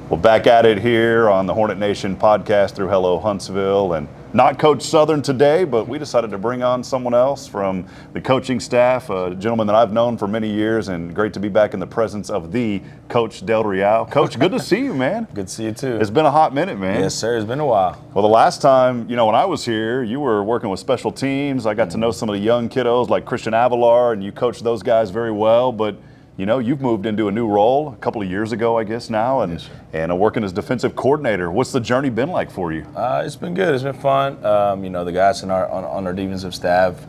Well, back at it here on the Hornet Nation podcast through Hello Huntsville, and not Coach Southern today, but we decided to bring on someone else from the coaching staff, a gentleman that I've known for many years, and great to be back in the presence of the Coach Del Real. Coach, good to see you, man. Good to see you too. It's been a hot minute, man. Yes, sir. It's been a while. Well, the last time, when I was here, you were working with special teams. I got to know some of the young kiddos like Christian Avalar, and you coached those guys very well, but you've moved into a new role a couple of years ago, I guess now, and Yes, and working as defensive coordinator. What's the journey been like for you? It's been good. It's been fun. The guys on our defensive staff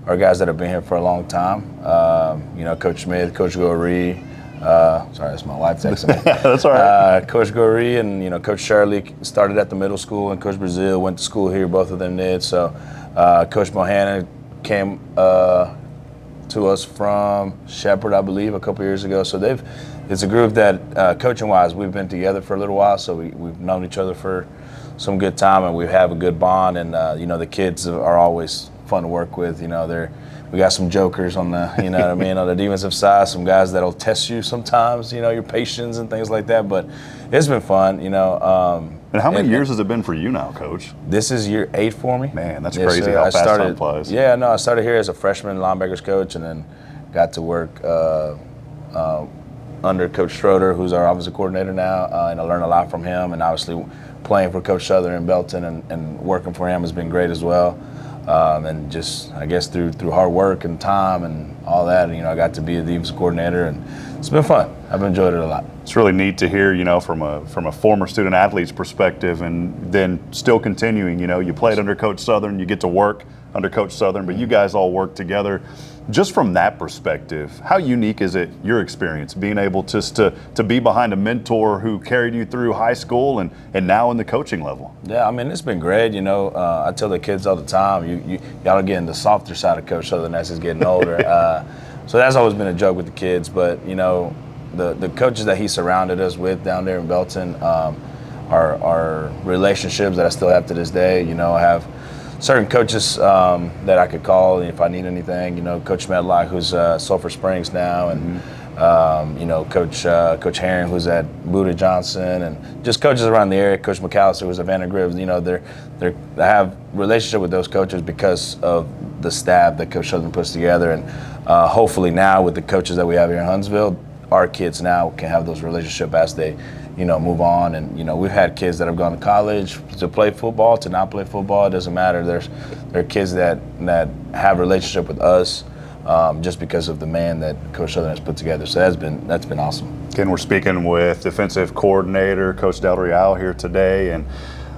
are guys that have been here for a long time. Coach Smith, Coach Goree. Sorry, that's my wife texting me. That's all right. Coach Goree and Coach Shirley started at the middle school, and Coach Brazil went to school here. Both of them did. So Coach Mohana came to us from Shepherd, I believe, a couple years ago. So it's a group that, coaching-wise, we've been together for a little while, so we've known each other for some good time, and we have a good bond. And the kids are always fun to work with. We got some jokers on the, on the defensive side, some guys that'll test you sometimes, your patience and things like that. But it's been fun, And how many years has it been for you now, Coach? This is year 8 for me. Man, that's crazy how fast time flies. Yeah, no, I started here as a freshman linebackers coach, and then got to work under Coach Schroeder, who's our offensive coordinator now, and I learned a lot from him. And obviously playing for Coach Southern in Belton and working for him has been great as well. And just, I guess, through hard work and time and all that, I got to be a defensive coordinator, and it's been fun. I've enjoyed it a lot. It's really neat to hear, from a former student athlete's perspective, and then still continuing. You played under Coach Southern, you get to work under Coach Southern, but you guys all work together. Just from that perspective, how unique is it, your experience, being able just to be behind a mentor who carried you through high school and now in the coaching level? Yeah, it's been great. I tell the kids all the time, y'all are getting the softer side of Coach Southern as he's getting older. So that's always been a joke with the kids. But, the coaches that he surrounded us with down there in Belton are relationships that I still have to this day. I have certain coaches that I could call if I need anything. Coach Medlock, who's Sulphur Springs now, and Coach Herring, who's at Buda Johnson, and just coaches around the area. Coach McAllister, who's at Vandergrift. I have relationship with those coaches because of the staff that Coach Southern puts together, and hopefully now with the coaches that we have here in Huntsville, our kids now can have those relationships as they move on. And we've had kids that have gone to college to play football, to not play football. It doesn't matter. There are kids that have a relationship with us just because of the man that Coach Southern has put together. So that's been awesome. Again, we're speaking with defensive coordinator Coach Del Real here today, and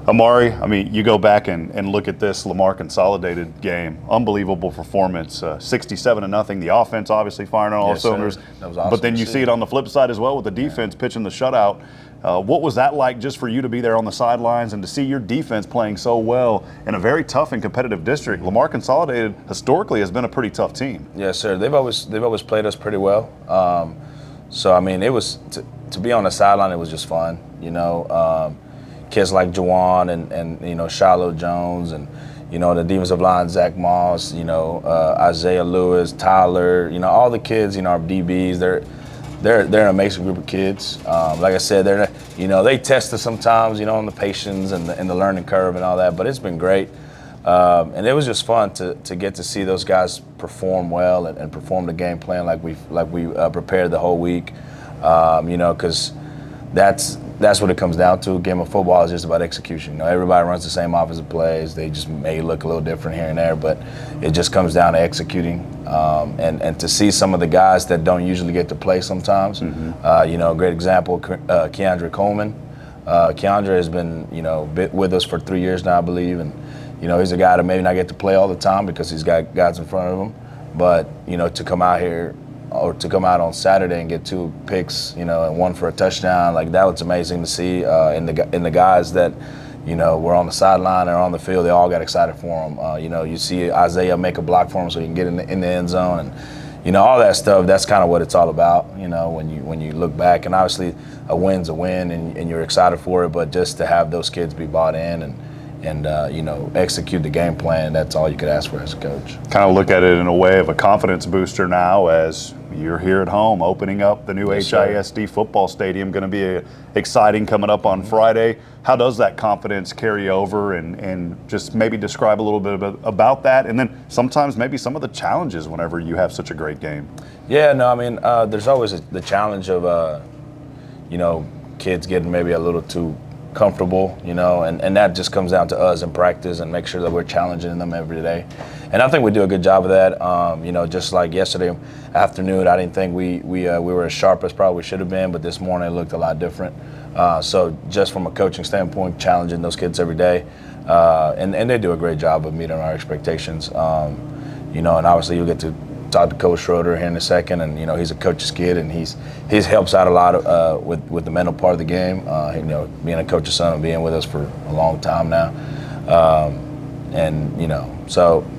Amaury, you go back and look at this Lamar consolidated game. Unbelievable performance, 67-0. The offense obviously firing on all cylinders. That was awesome. But then you see it on the flip side as well with the defense pitching the shutout. What was that like just for you to be there on the sidelines and to see your defense playing so well in a very tough and competitive district? Lamar Consolidated historically has been a pretty tough team. Yes, sir. They've always played us pretty well. It was to be on the sideline. It was just fun. Kids like Jawan and Shiloh Jones and the defensive line, Zach Moss, Isaiah Lewis, Tyler, all the kids, our DBs, they're an amazing group of kids. Like I said, they test us sometimes, on the patience and the learning curve and all that, but it's been great. And it was just fun to get to see those guys perform well and perform the game plan like we prepared the whole week, because that's what it comes down to. A game of football is just about execution. Everybody runs the same offensive plays. They just may look a little different here and there, but it just comes down to executing. And to see some of the guys that don't usually get to play sometimes. A great example, Keandre Coleman. Keandre has been, with us for 3 years now, I believe, and he's a guy that maybe not get to play all the time because he's got guys in front of him. But to come out here, or to come out on Saturday and get 2 picks, and 1 for a touchdown, like that was amazing to see. And the guys that, were on the sideline or on the field, they all got excited for him. You see Isaiah make a block for him so he can get in the end zone, and all that stuff. That's kind of what it's all about. When you look back, and obviously a win's a win, and you're excited for it. But just to have those kids be bought in, and execute the game plan. That's all you could ask for as a coach. Kind of look at it in a way of a confidence booster now as you're here at home, opening up the new Yes, sir. HISD football stadium. Going to be exciting coming up on Friday. How does that confidence carry over, and just maybe describe a little bit about that, and then sometimes maybe some of the challenges whenever you have such a great game? Yeah, no, I mean, there's always the challenge of, kids getting maybe a little too comfortable, and that just comes down to us in practice and make sure that we're challenging them every day. And I think we do a good job of that. Just like yesterday afternoon, I didn't think we were as sharp as probably we should have been, but this morning it looked a lot different. So just from a coaching standpoint, challenging those kids every day, and they do a great job of meeting our expectations. And obviously you'll get to talk to Coach Schroeder here in a second, and he's a coach's kid, and he's helps out a lot with the mental part of the game. Being a coach's son and being with us for a long time now,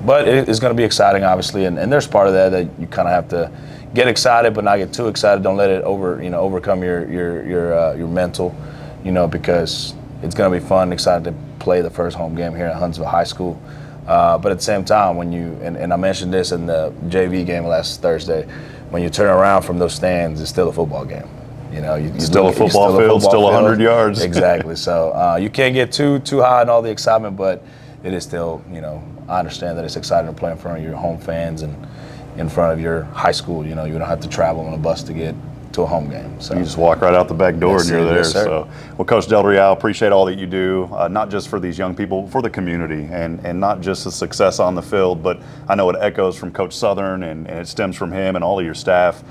but it's going to be exciting, obviously, and there's part of that you kind of have to get excited, but not get too excited. Don't let it overcome your mental, because it's going to be fun, excited to play the first home game here at Huntsville High School. But at the same time, when and I mentioned this in the JV game last Thursday, when you turn around from those stands, it's still a football game. Still a football field, still 100 yards. Exactly. So you can't get too high in all the excitement, but it is still, I understand that it's exciting to play in front of your home fans and in front of your high school. You don't have to travel on a bus to get to a home game. So you just walk right out the back door and you're there. Yes, sir. So, well, Coach Del Real, appreciate all that you do, not just for these young people, for the community, and not just the success on the field, but I know it echoes from Coach Southern and it stems from him and all of your staff.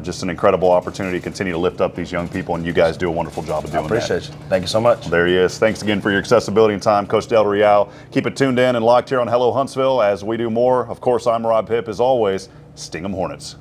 Just an incredible opportunity to continue to lift up these young people, and you guys do a wonderful job of doing that. I appreciate you. Thank you so much. There he is. Thanks again for your accessibility and time, Coach Del Real. Keep it tuned in and locked here on Hello Huntsville as we do more. Of course, I'm Rob Hipp. As always, sting 'em Hornets.